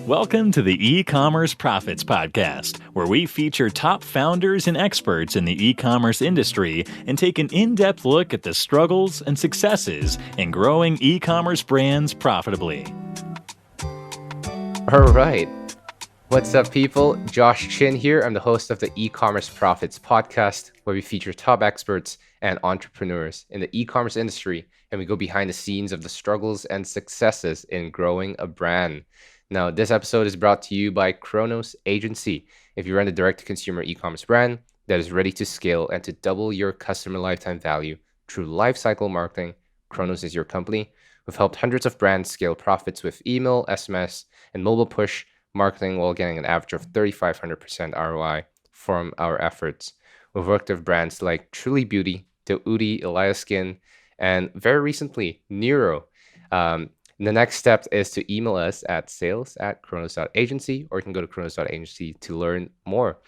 Welcome to the E-commerce Profits Podcast, where we feature top founders and experts in the e-commerce industry and take an in-depth look at the struggles and successes in growing e-commerce brands profitably. All right. What's up, people? Josh Chin here. I'm the host of the E-commerce Profits Podcast, where we feature top experts and entrepreneurs in the e-commerce industry, and we go behind the scenes of the struggles and successes in growing a brand. Now, this episode is brought to you by Chronos.agency. If you run a direct-to-consumer e-commerce brand that is ready to scale and to double your customer lifetime value through lifecycle marketing, Chronos is your company. We've helped hundreds of brands scale profits with email, SMS, and mobile push marketing while getting an average of 3,500% ROI from our efforts. We've worked with brands like Truly Beauty, Udi, Elias Skin, and very recently, Neuro. The next step is to email us at sales@chronos.agency, or you can go to chronos.agency to learn more.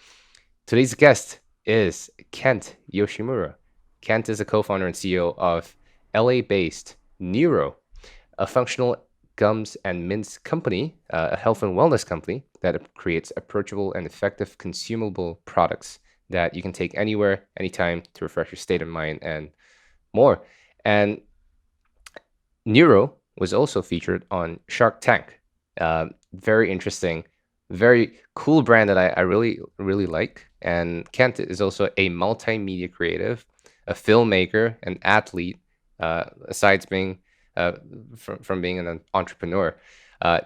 Today's guest is Kent Yoshimura. Kent is a co-founder and CEO of LA-based Neuro, a functional gums and mints company, a health and wellness company that creates approachable and effective consumable products that you can take anywhere, anytime to refresh your state of mind and more. And Neuro was also featured on Shark Tank. Very interesting, very cool brand that I really, really like. And Kent is also a multimedia creative, a filmmaker, an athlete, aside being from being an entrepreneur.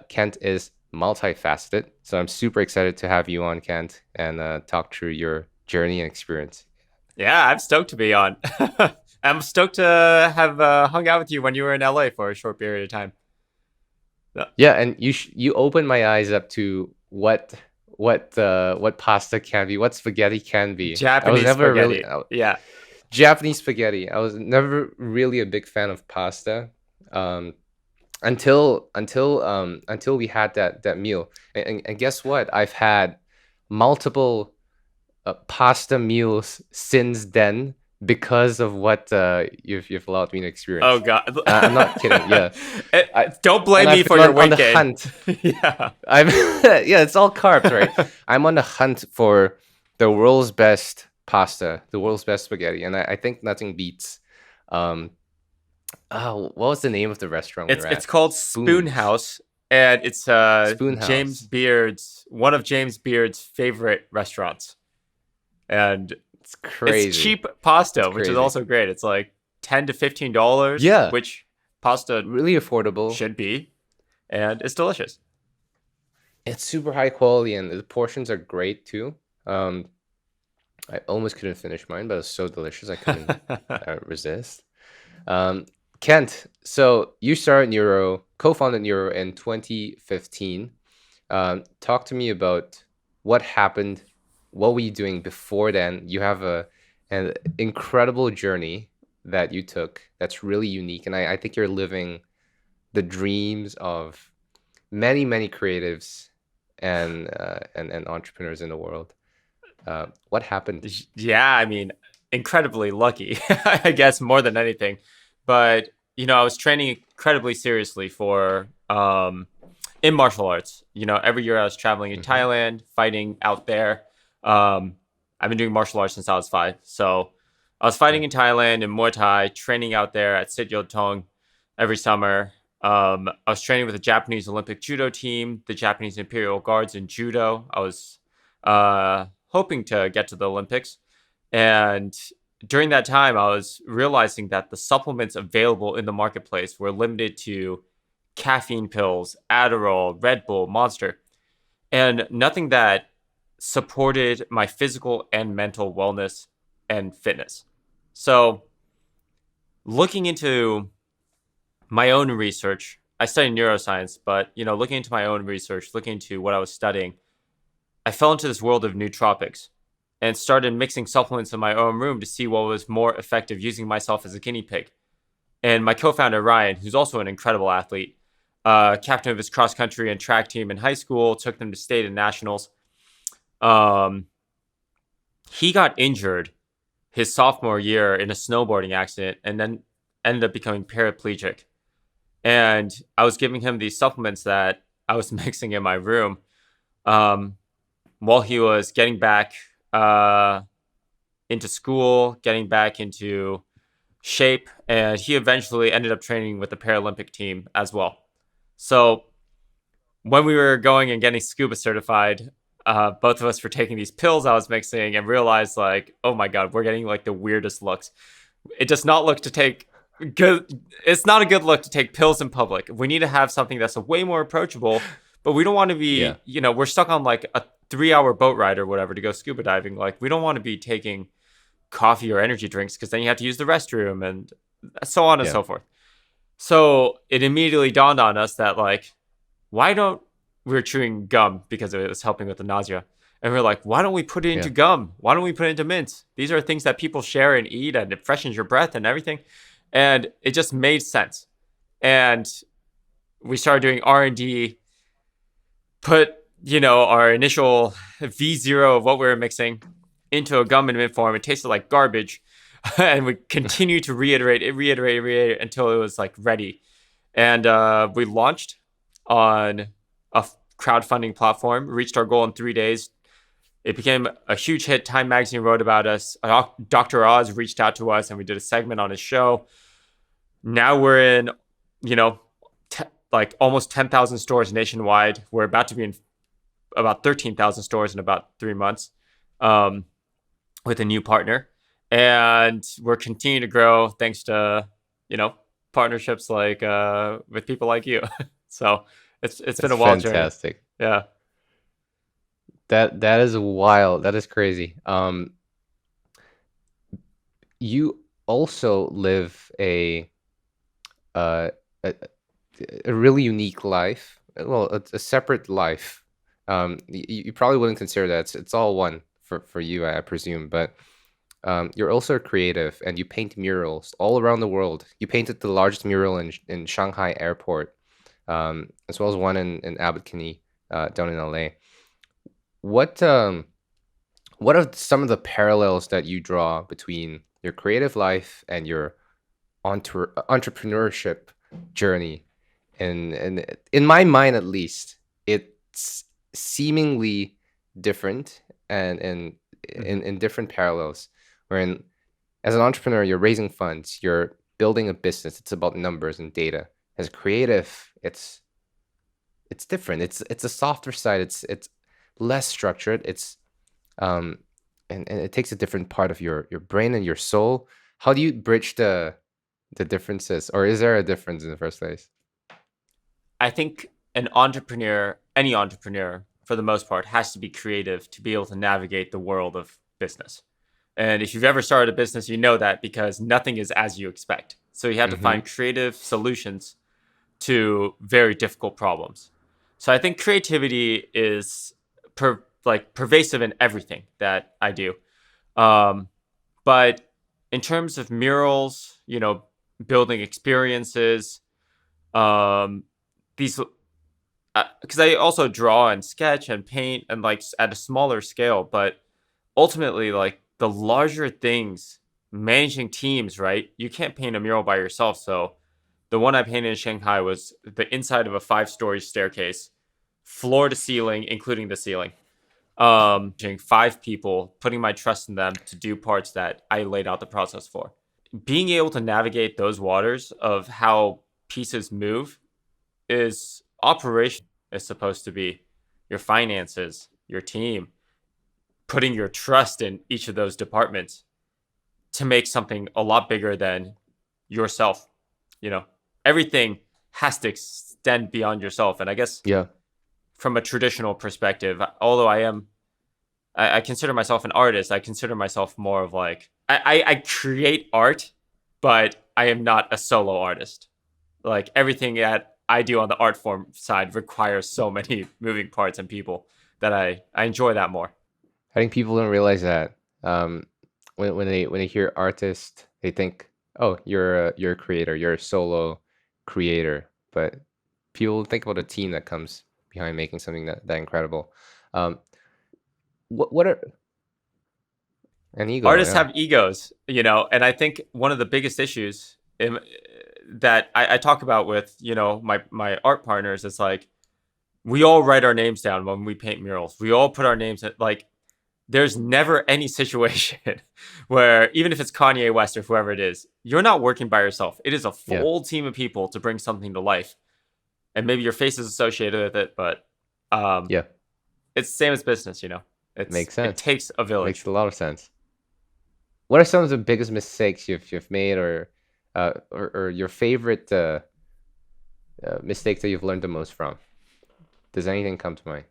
Kent is multifaceted. So I'm super excited to have you on, Kent, and talk through your journey and experience. Yeah, I'm stoked to be on. I'm stoked to have hung out with you when you were in LA for a short period of time. Yeah, and you opened my eyes up to what pasta can be, what spaghetti can be. Japanese spaghetti. Yeah, Japanese spaghetti. I was never really a big fan of pasta until we had that meal. And guess what? I've had multiple pasta meals since then, because of what you've allowed me to experience. Oh God, I'm not kidding. Yeah, don't blame me for your weight gain. On the hunt. Yeah, it's all carbs, right? I'm on the hunt for the world's best pasta, the world's best spaghetti, and I think nothing beats. What was the name of the restaurant? It's called Spoon House, and it's one of James Beard's favorite restaurants, and it's crazy. It's cheap pasta, which is also great. It's like $10 to $15. Yeah, which pasta really affordable should be, and it's delicious. It's super high quality, and the portions are great too. I almost couldn't finish mine, but it was so delicious I couldn't resist. Kent, so you started Neuro, co-founded Neuro in 2015. Talk to me about what happened. What were you doing before then? You have an incredible journey that you took that's really unique. And I think you're living the dreams of many, many creatives and entrepreneurs in the world. What happened? Yeah, I mean, incredibly lucky, I guess, more than anything. But, I was training incredibly seriously in martial arts. Every year I was traveling in Thailand, fighting out there. I've been doing martial arts since I was 5. So I was fighting in Thailand in Muay Thai, training out there at Sityodtong every summer. I was training with the Japanese Olympic judo team, the Japanese Imperial Guards in judo. I was hoping to get to the Olympics. And during that time, I was realizing that the supplements available in the marketplace were limited to caffeine pills, Adderall, Red Bull, Monster, and nothing that supported my physical and mental wellness and fitness. So looking into my own research, I studied neuroscience, but looking into my own research, looking into what I was studying, I fell into this world of nootropics and started mixing supplements in my own room to see what was more effective, using myself as a guinea pig. And my co-founder, Ryan, who's also an incredible athlete, captain of his cross country and track team in high school, took them to state and nationals. He got injured his sophomore year in a snowboarding accident and then ended up becoming paraplegic. And I was giving him these supplements that I was mixing in my room while he was getting back into school, getting back into shape, and he eventually ended up training with the Paralympic team as well. So when we were going and getting scuba certified, both of us were taking these pills I was mixing and realized like, oh my God, we're getting like the weirdest looks. It does not look to take good. It's not a good look to take pills in public. We need to have something that's way more approachable, but we don't want to be, we're stuck on like a 3-hour boat ride or whatever to go scuba diving. Like we don't want to be taking coffee or energy drinks because then you have to use the restroom and so on and so forth. So it immediately dawned on us that like, we were chewing gum because it was helping with the nausea. And we're like, why don't we put it into gum? Why don't we put it into mints? These are things that people share and eat, and it freshens your breath and everything. And it just made sense. And we started doing R&D, put, our initial V0 of what we were mixing into a gum and mint form. It tasted like garbage. And we continued to reiterate until it was like ready. And we launched on a crowdfunding platform, reached our goal in 3 days. It became a huge hit. Time Magazine wrote about us. Dr. Oz reached out to us and we did a segment on his show. Now we're in, like almost 10,000 stores nationwide. We're about to be in about 13,000 stores in about 3 months with a new partner. And we're continuing to grow thanks to, partnerships like with people like you. So it's been a wild journey. Fantastic. Yeah. That is wild. That is crazy. You also live a really unique life. Well, a separate life. You probably wouldn't consider that. It's all one for you, I presume. But you're also a creative, and you paint murals all around the world. You painted the largest mural in Shanghai Airport, as well as one in Abbot-Kinney down in LA. What are some of the parallels that you draw between your creative life and your entrepreneurship journey? And in my mind, at least, it's seemingly different and in different parallels. Wherein, as an entrepreneur, you're raising funds, you're building a business. It's about numbers and data. As creative, it's different. It's a softer side. It's less structured. It's and it takes a different part of your brain and your soul. How do you bridge the differences, or is there a difference in the first place? I think any entrepreneur, for the most part, has to be creative to be able to navigate the world of business. And if you've ever started a business, you know that because nothing is as you expect. So you have to find creative solutions to very difficult problems. So I think creativity is pervasive in everything that I do. But in terms of murals, building experiences, these, because I also draw and sketch and paint and like at a smaller scale, but ultimately like the larger things, managing teams, right? You can't paint a mural by yourself. So the one I painted in Shanghai was the inside of a 5-story staircase, floor to ceiling, including the ceiling. 5 people, putting my trust in them to do parts that I laid out the process for. Being able to navigate those waters of how pieces move is operation is supposed to be your finances, your team, putting your trust in each of those departments to make something a lot bigger than yourself. Everything has to extend beyond yourself. And I guess from a traditional perspective, although I consider myself an artist, I consider myself more of like, I create art, but I am not a solo artist. Like everything that I do on the art form side requires so many moving parts and people that I enjoy that more. I think people don't realize that. When they hear artist, they think, oh, you're a creator, you're a solo creator. But people think about the team that comes behind making something that incredible. What are an ego? Artists have egos, and I think one of the biggest issues that I talk about with my art partners is like we all write our names down when we paint murals. We all put our names in, like, there's never any situation where, even if it's Kanye West or whoever it is, you're not working by yourself. It is a full team of people to bring something to life. And maybe your face is associated with it, but it's the same as business, Makes sense. It takes a village. Makes a lot of sense. What are some of the biggest mistakes you've made, or your favorite mistakes that you've learned the most from? Does anything come to mind?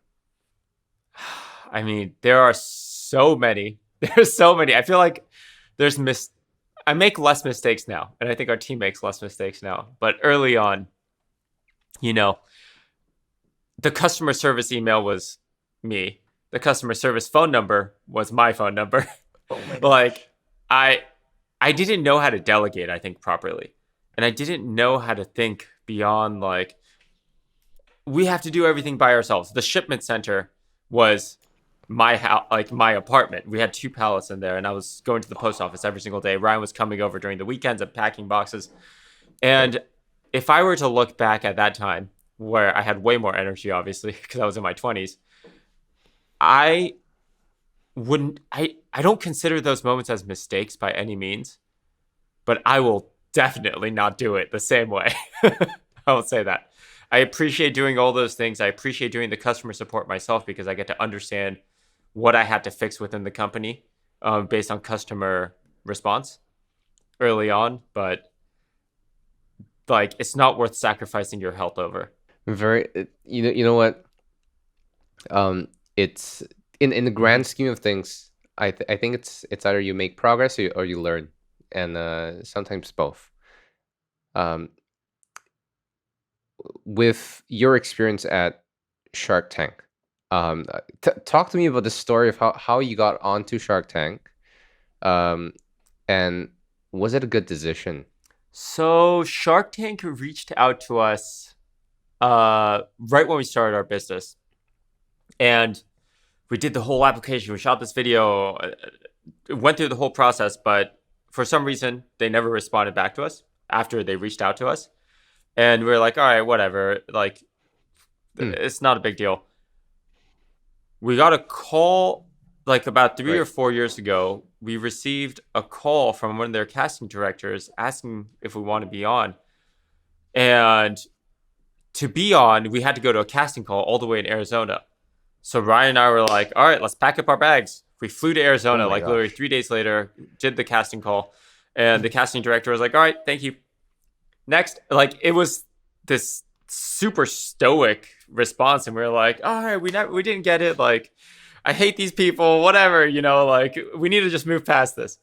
I mean, there are so many. There's so many. I feel like I make less mistakes now, and I think our team makes less mistakes now. But early on, the customer service email was me. The customer service phone number was my phone number. Oh my gosh. Like, I didn't know how to delegate, I think, properly. And I didn't know how to think beyond, like, we have to do everything by ourselves. The shipment center was my house, like my apartment. We had 2 pallets in there, and I was going to the post office every single day. Ryan was coming over during the weekends and packing boxes. And if I were to look back at that time, where I had way more energy, obviously, because I was in my 20s, I don't consider those moments as mistakes by any means, but I will definitely not do it the same way. I will say that. I appreciate doing all those things. I appreciate doing the customer support myself, because I get to understand what I had to fix within the company based on customer response early on. But, like, it's not worth sacrificing your health over. You know what? It's in the grand scheme of things, I think it's either you make progress or you learn, and sometimes both. With your experience at Shark Tank, talk to me about the story of how you got onto Shark Tank, and was it a good decision? So Shark Tank reached out to us right when we started our business, and we did the whole application. We shot this video, went through the whole process, but for some reason they never responded back to us after they reached out to us. And we were like, all right, whatever. Like, it's not a big deal. We got a call, like, about 3 or 4 years ago. We received a call from one of their casting directors asking if we want to be on. And to be on, we had to go to a casting call all the way in Arizona. So Ryan and I were like, all right, let's pack up our bags. We flew to Arizona, literally 3 days later, did the casting call. And the casting director was like, all right, thank you. Next. Like, it was this super stoic response, and we were like, all right, we didn't get it. Like, I hate these people, whatever, like, we need to just move past this.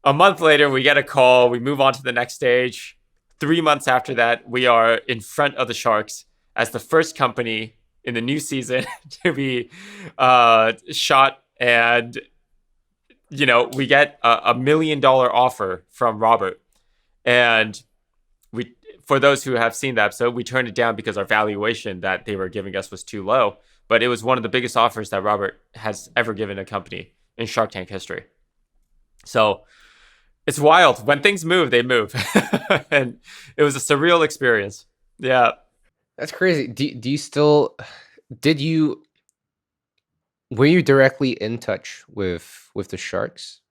A month later, we get a call. We move on to the next stage. 3 months after that, we are in front of the Sharks as the first company in the new season to be shot. And, we get a $1 million offer from Robert. And for those who have seen the episode, we turned it down because our valuation that they were giving us was too low. But it was one of the biggest offers that Robert has ever given a company in Shark Tank history. So it's wild. When things move, they move. And it was a surreal experience. Yeah. That's crazy. Were you directly in touch with the Sharks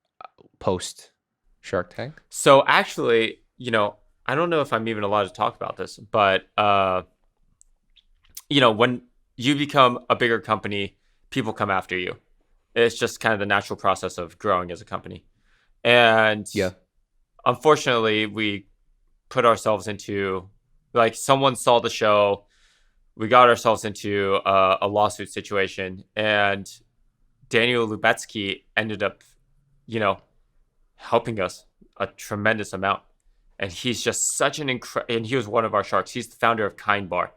post Shark Tank? So actually, I don't know if I'm even allowed to talk about this, but, when you become a bigger company, people come after you. It's just kind of the natural process of growing as a company. And unfortunately, we put ourselves into, like, someone saw the show. We got ourselves into a lawsuit situation, and Daniel Lubetsky ended up, helping us a tremendous amount. And he's just such an and he was one of our sharks. He's the founder of Kind Bar.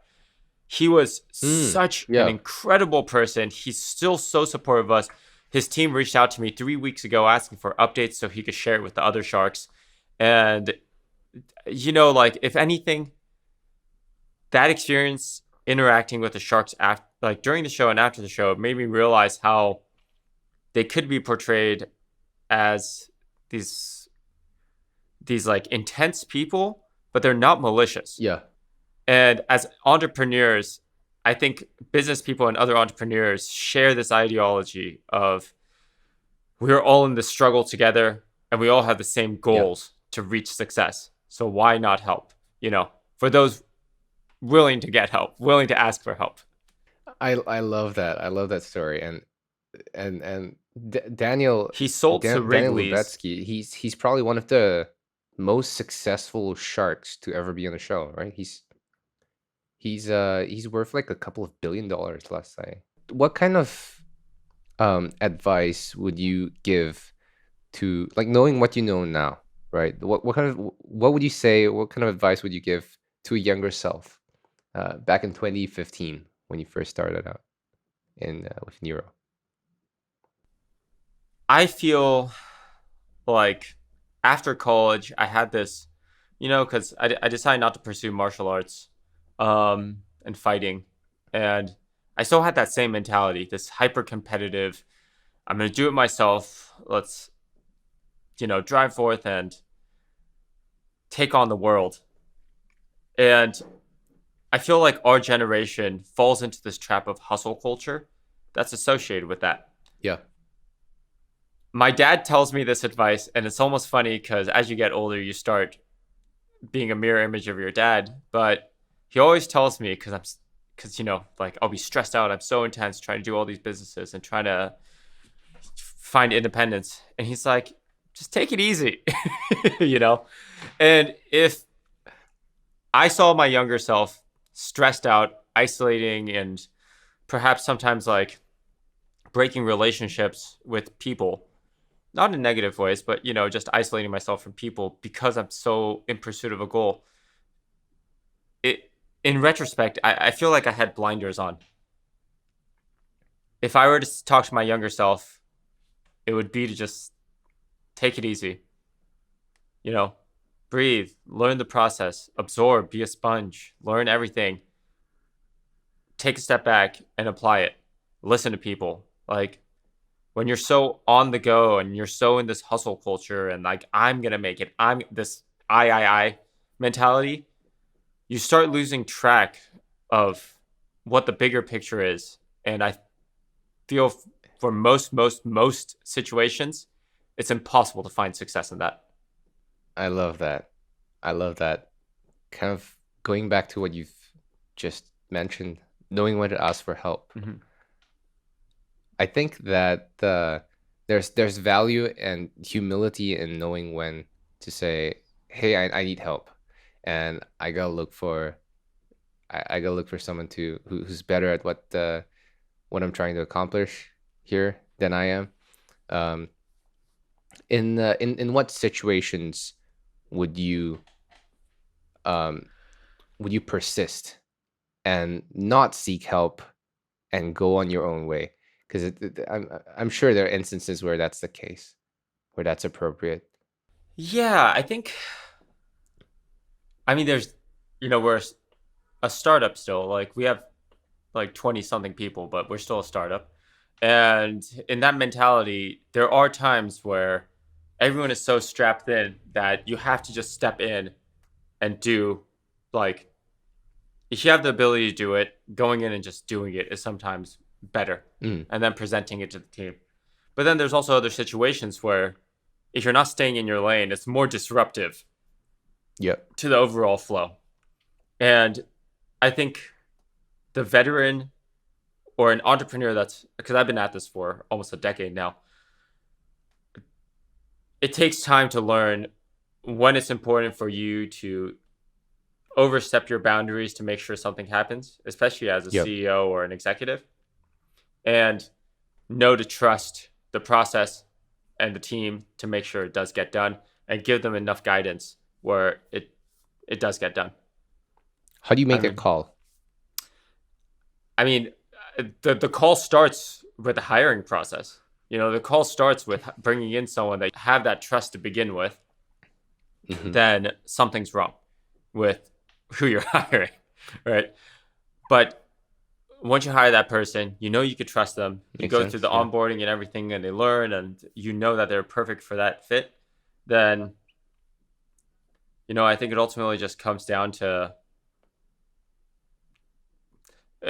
He was such an incredible person. He's still so supportive of us. His team reached out to me 3 weeks ago asking for updates so he could share it with the other sharks. And, like, if anything, that experience interacting with the sharks during the show and after the show made me realize how they could be portrayed as these like intense people, but they're not malicious. Yeah. And as entrepreneurs, I think business people and other entrepreneurs share this ideology of we're all in this struggle together and we all have the same Yeah. goals to reach success. So why not help? For those willing to get help, willing to ask for help. I love that. I love that story. And Daniel He sold to Daniel Wrigley's. Lubetsky, he's probably one of the most successful sharks to ever be on the show, right? He's worth like a couple of $1 billion, let's say. What kind of advice would you give to, like, knowing what you know now, right? What would you say? What kind of advice would you give to a younger self back in 2015 when you first started out in with Neuro? I feel like after college, I had this, because I decided not to pursue martial arts and fighting. And I still had that same mentality, this hyper competitive, I'm going to do it myself. Let's, drive forth and take on the world. And I feel like our generation falls into this trap of hustle culture that's associated with that. Yeah. My dad tells me this advice, and it's almost funny because as you get older, you start being a mirror image of your dad. But he always tells me because like I'll be stressed out. I'm so intense trying to do all these businesses and trying to find independence. And he's like, just take it easy, And if I saw my younger self stressed out, isolating, and perhaps sometimes like breaking relationships with people, not in negative ways, but, just isolating myself from people because I'm so in pursuit of a goal. In retrospect, I feel like I had blinders on. If I were to talk to my younger self, it would be to just take it easy. Breathe, learn the process, absorb, be a sponge, learn everything. Take a step back and apply it. Listen to people. Like, when you're so on the go and you're so in this hustle culture and like, I'm going to make it, I'm this I mentality, you start losing track of what the bigger picture is. And I feel for most situations, it's impossible to find success in that. I love that. I love that. Kind of going back to what you've just mentioned, knowing when to ask for help. Mm-hmm. I think that there's value and humility in knowing when to say, "Hey, I need help," and I gotta look for someone who's better at what I'm trying to accomplish here than I am. In what situations would you persist and not seek help and go on your own way? Because I'm sure there are instances where that's the case, where that's appropriate. Yeah, there's, we're a startup still. Like, we have like 20 something people, but we're still a startup. And in that mentality, there are times where everyone is so strapped in that you have to just step in and do, like, if you have the ability to do it, going in and just doing it is sometimes better, and then presenting it to the team. But then there's also other situations where if you're not staying in your lane, it's more disruptive to the overall flow. And I think the veteran or an entrepreneur because I've been at this for almost a decade now, it takes time to learn when it's important for you to overstep your boundaries to make sure something happens, especially as a CEO or an executive, and know to trust the process and the team to make sure it does get done and give them enough guidance where it does get done. How do you make that call? The call starts with the hiring process. The call starts with bringing in someone that have that trust to begin with. Mm-hmm. Then something's wrong with who you're hiring, right? But once you hire that person, you could trust them. You go through the onboarding and everything, and they learn, and that they're perfect for that fit. Then, I think it ultimately just comes down to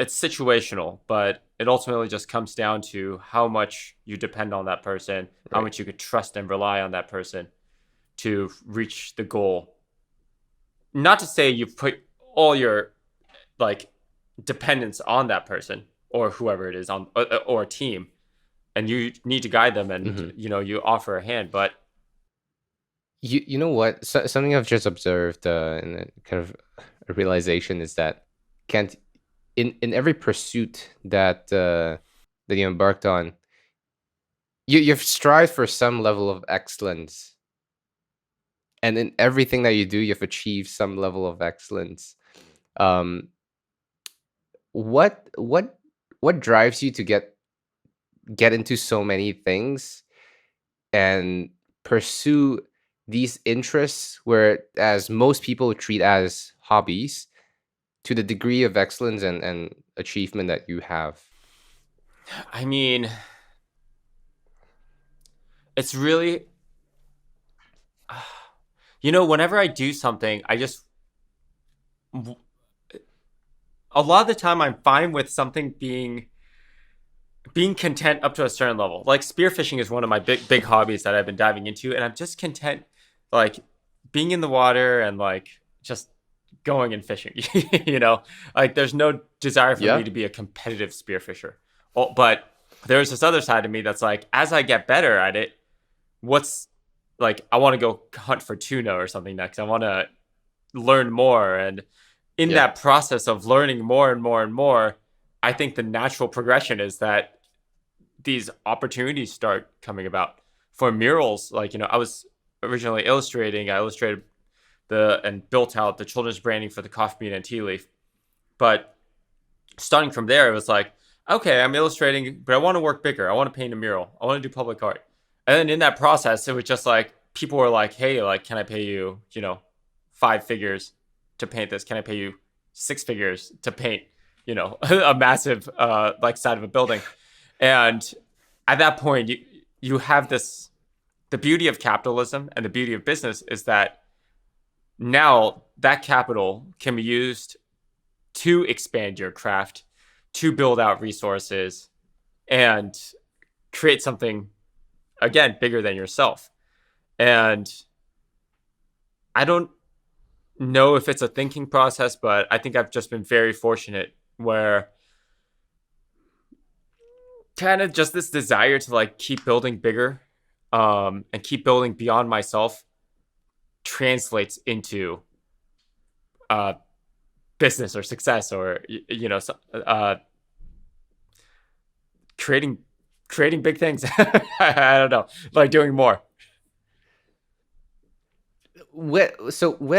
it's situational, but it ultimately just comes down to how much you depend on that person, how Right. much you could trust and rely on that person to reach the goal. Not to say you've put all your like dependence on that person or whoever it is on or a team, and you need to guide them, and Hmm. you offer a hand. But You know what? Something I've just observed, and a kind of a realization is that can't in every pursuit that you embarked on, you've strived for some level of excellence, and in everything that you do, you've achieved some level of excellence. Um, what what what drives you to get into so many things and pursue these interests, where as most people treat as hobbies, to the degree of excellence and achievement that you have? I mean, it's really, whenever I do something, a lot of the time I'm fine with something being content up to a certain level. Like spearfishing is one of my big hobbies that I've been diving into, and I'm just content, like being in the water and like just going and fishing. Like there's no desire for me Yeah. to be a competitive spearfisher. But there's this other side of me that's like, as I get better at it, what's like I want to go hunt for tuna or something next. I want to learn more, and in Yeah. that process of learning more and more and more, I think the natural progression is that these opportunities start coming about for murals. Like, I was originally illustrating. I illustrated and built out the children's branding for the coffee bean and tea leaf. But starting from there, it was like, okay, I'm illustrating, but I want to work bigger. I want to paint a mural. I want to do public art. And then in that process, it was just like people were like, hey, like, can I pay you, 5 figures to paint this? Can I pay you 6 figures to paint, a massive like side of a building? And at that point, you have this. The beauty of capitalism and the beauty of business is that now that capital can be used to expand your craft, to build out resources, and create something again bigger than yourself. And I don't know if it's a thinking process, but I think I've just been very fortunate where kind of just this desire to like keep building bigger, and keep building beyond myself translates into uh, business or success, or creating big things. I don't know, like doing more. Where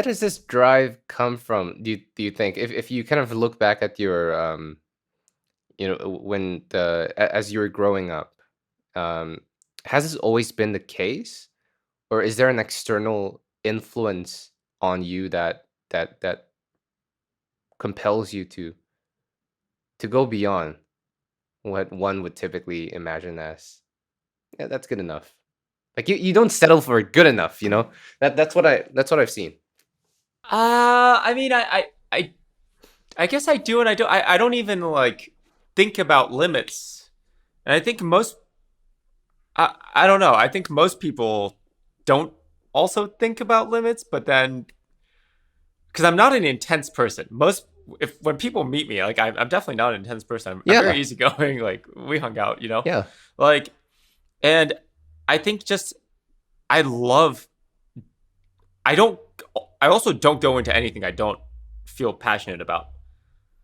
does this drive come from? Do you think, if you kind of look back at your when as you were growing up, um has this always been the case, or is there an external influence on you that compels you to go beyond what one would typically imagine as, yeah, that's good enough? Like, you don't settle for good enough, that's what I've seen. I mean, I guess I do, and I don't. I don't even like think about limits, and I think most. I don't know. I think most people don't also think about limits, but then because I'm not an intense person, if when people meet me, like I'm definitely not an intense person. I'm very Yeah. easygoing. Like we hung out, Yeah. like, and I think just I love. I don't. I also don't go into anything I don't feel passionate about.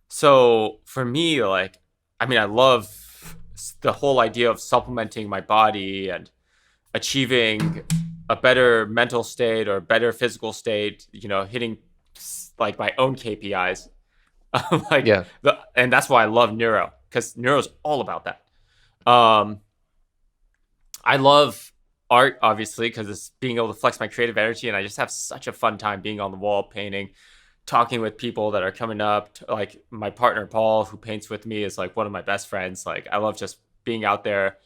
So for me, like, I mean, I love the whole idea of supplementing my body and achieving a better mental state or better physical state, hitting like my own KPIs. like Yeah. and that's why I love Neuro, because Neuro is all about that. Um, I love art, obviously, because it's being able to flex my creative energy, and I just have such a fun time being on the wall painting, talking with people that are coming up. Like my partner Paul, who paints with me, is like one of my best friends. Like I love just being out there,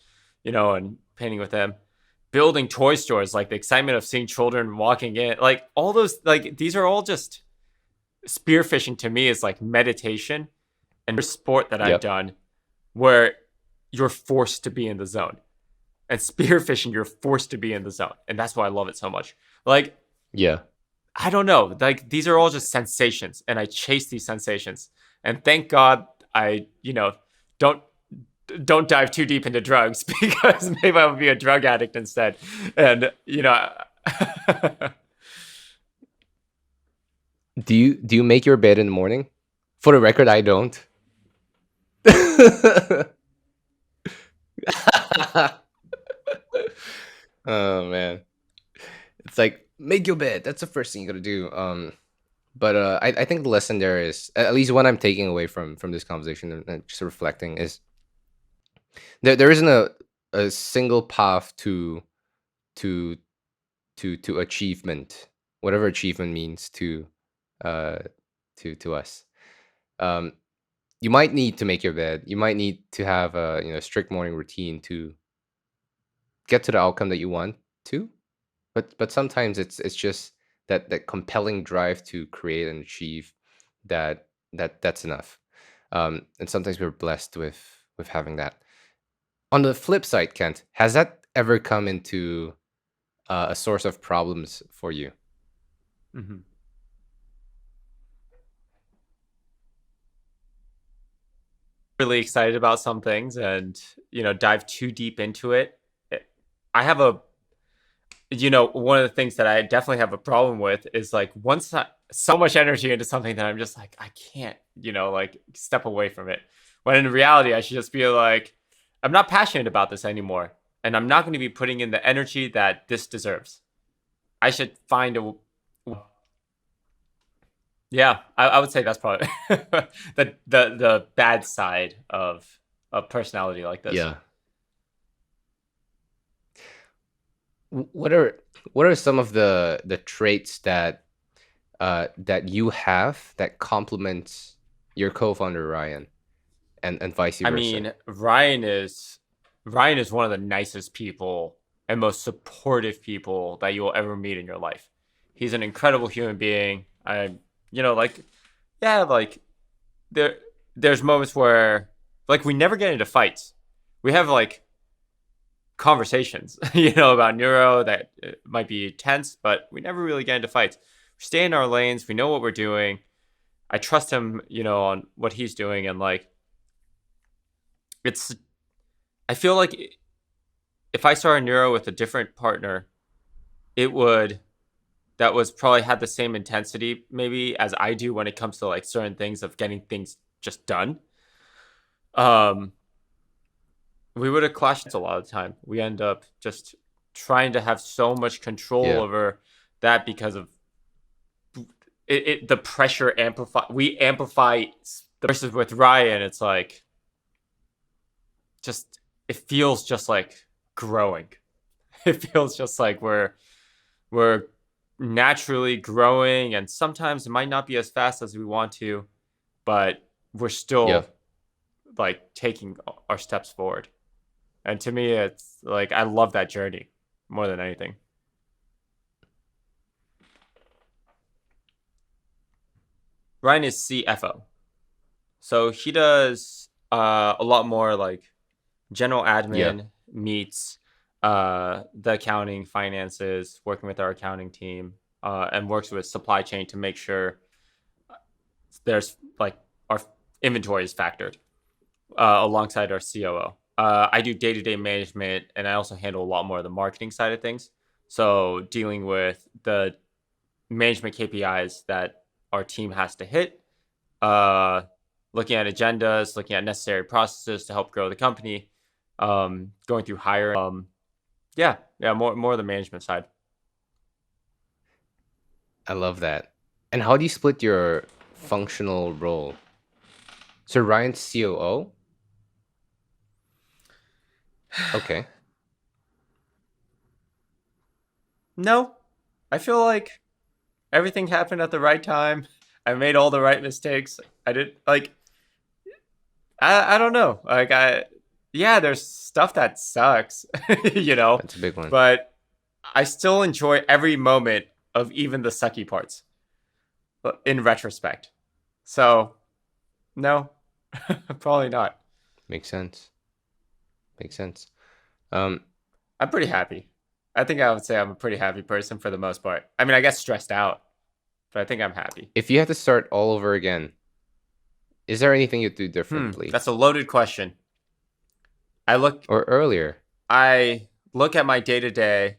and painting with him. Building toy stores, like the excitement of seeing children walking in, like all those, like these are all just spearfishing to me is like meditation, and sport that I've Yep. done where you're forced to be in the zone. And spearfishing, you're forced to be in the zone. And that's why I love it so much. Like, Yeah. I don't know. Like, these are all just sensations, and I chase these sensations. And thank God I, don't dive too deep into drugs, because maybe I would be a drug addict instead. And, Do you make your bed in the morning? For the record, I don't. Oh man. It's like, make your bed. That's the first thing you gotta do. But I think the lesson there is, at least what I'm taking away from this conversation and just reflecting, is there isn't a single path to to achievement, whatever achievement means uh to us. Um, you might need to make your bed. You might need to have a strict morning routine to get to the outcome that you want to. But sometimes it's just that compelling drive to create and achieve that's enough. And sometimes we're blessed with having that. On the flip side, Kent, has that ever come into a source of problems for you? Mhm. Really excited about some things, and dive too deep into it. I have one of the things that I definitely have a problem with is, like, once so much energy into something that I'm just like, I can't like step away from it, when in reality I should just be like, I'm not passionate about this anymore, and I'm not going to be putting in the energy that this deserves. I should find a Yeah, I would say that's probably the bad side of a personality like this. Yeah. What are some of the traits that you have that complements your co-founder Ryan, and vice versa? I mean, Ryan is one of the nicest people and most supportive people that you will ever meet in your life. He's an incredible human being. Like, yeah, like there's moments where, like, we never get into fights. We have, like, conversations, about Neuro that might be tense, but we never really get into fights. We stay in our lanes. We know what we're doing. I trust him, on what he's doing. And, like, I feel like if I started Neuro with a different partner, that was probably had the same intensity maybe as I do when it comes to, like, certain things of getting things just done. We would have clashed a lot of the time. We end up just trying to have so much control Yeah. over that because of the pressure we amplify the versus with Ryan. It's like, just, it feels just like growing. It feels just like we're naturally growing, and sometimes it might not be as fast as we want to, but we're still Yeah. like taking our steps forward. And to me, it's like, I love that journey more than anything. Ryan is CFO. So he does a lot more, like, general admin, meets the accounting, finances, working with our accounting team, and works with supply chain to make sure there's, like, our inventory is factored, alongside our COO. I do day-to-day management, and I also handle a lot more of the marketing side of things. So dealing with the management KPIs that our team has to hit, looking at agendas, looking at necessary processes to help grow the company, going through hiring. Yeah, more of the management side. I love that. And how do you split your functional role? So Ryan's COO? Okay. No, I feel like everything happened at the right time. I made all the right mistakes. I did, like, I don't know. Like, yeah, there's stuff that sucks, That's a big one. but I still enjoy every moment of even the sucky parts, in retrospect. So, no, Probably not. Makes sense. I'm pretty happy. I think I would say I'm a pretty happy person for the most part. I mean, I get stressed out, but I think I'm happy. If you had to start all over again, is there anything you'd do differently? That's a loaded question. Or earlier. I look at my day-to-day,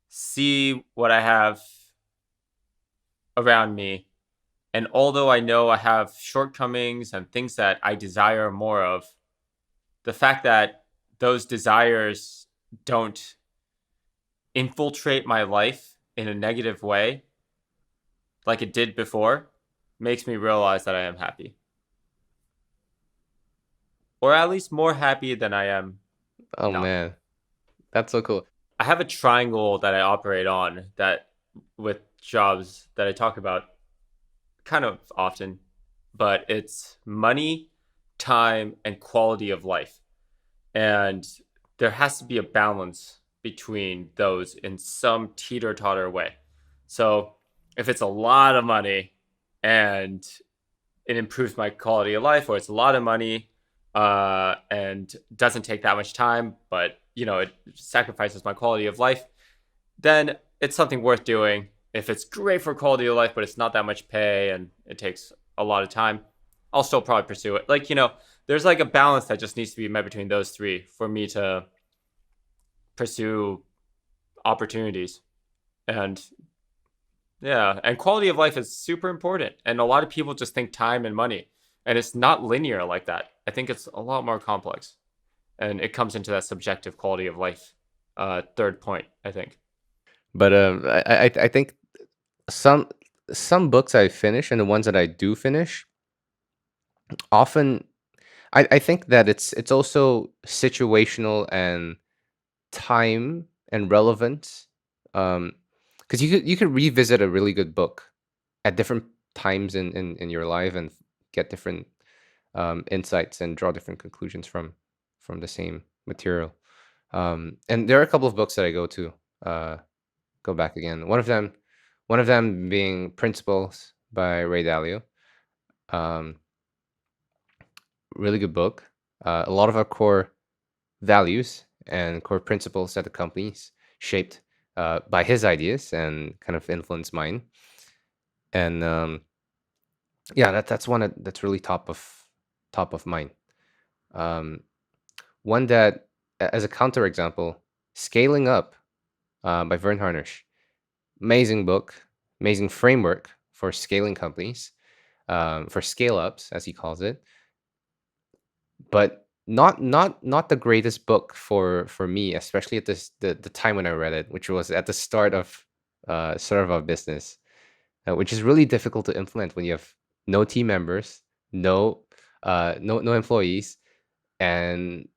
see what I have around me, and although I know I have shortcomings and things that I desire more of, the fact that those desires don't infiltrate my life in a negative way like it did before makes me realize that I am happy. Or at least more happy than I am. Oh, man. That's so cool. I have a triangle that I operate on that with jobs that I talk about kind of often, but it's money, time, and quality of life. And there has to be a balance between those in some teeter-totter way. So if it's a lot of money and it improves my quality of life, or it's a lot of money and doesn't take that much time, but it sacrifices my quality of life, then it's something worth doing. If it's great for quality of life, but it's not that much pay and it takes a lot of time, I'll still probably pursue it. There's a balance that just needs to be met between those three for me to pursue opportunities. And quality of life is super important. And a lot of people just think time and money, and it's not linear like that. I think it's a lot more complex, and it comes into that subjective quality of life. Third point, I think. But I think some books I finish, and the ones that I do finish, often I think that it's also situational and time and relevance. Because you could revisit a really good book at different times in your life and get different insights and draw different conclusions from the same material. And there are a couple of books that I go back again. One of them being Principles by Ray Dalio. Really good book. A lot of our core values and core principles at the companies shaped by his ideas and kind of influenced mine. And that's one that's really top of mind. One that, as a counterexample, Scaling Up by Vern Harnish. Amazing book, amazing framework for scaling companies, for scale ups, as he calls it. But not the greatest book for me, especially at the time when I read it, which was at the start of our business, which is really difficult to implement when you have no team members, no employees, and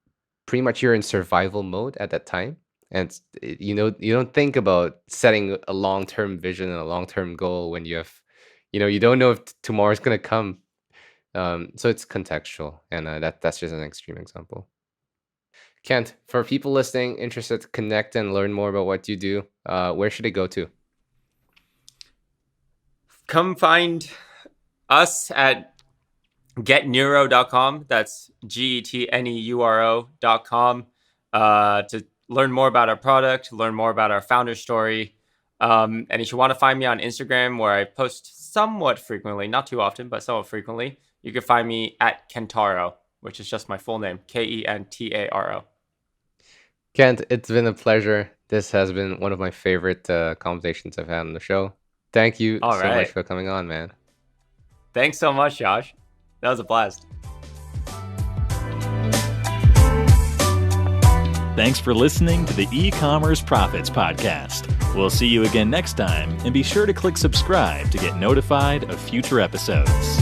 pretty much you're in survival mode at that time. And you don't think about setting a long-term vision and a long-term goal when you have, you don't know if tomorrow's gonna come. So it's contextual, and that's just an extreme example. Kent, for people listening, interested to connect and learn more about what you do, where should they go to? Come find us at getneuro.com. That's GETNEURO.com to learn more about our product, learn more about our founder story. And if you want to find me on Instagram, where I post somewhat frequently, not too often, but somewhat frequently, you can find me at Kentaro, which is just my full name, Kentaro. Kent, it's been a pleasure. This has been one of my favorite conversations I've had on the show. Thank you so much for coming on, man. Thanks so much, Josh. That was a blast. Thanks for listening to the E-Commerce Profits Podcast. We'll see you again next time, and be sure to click subscribe to get notified of future episodes.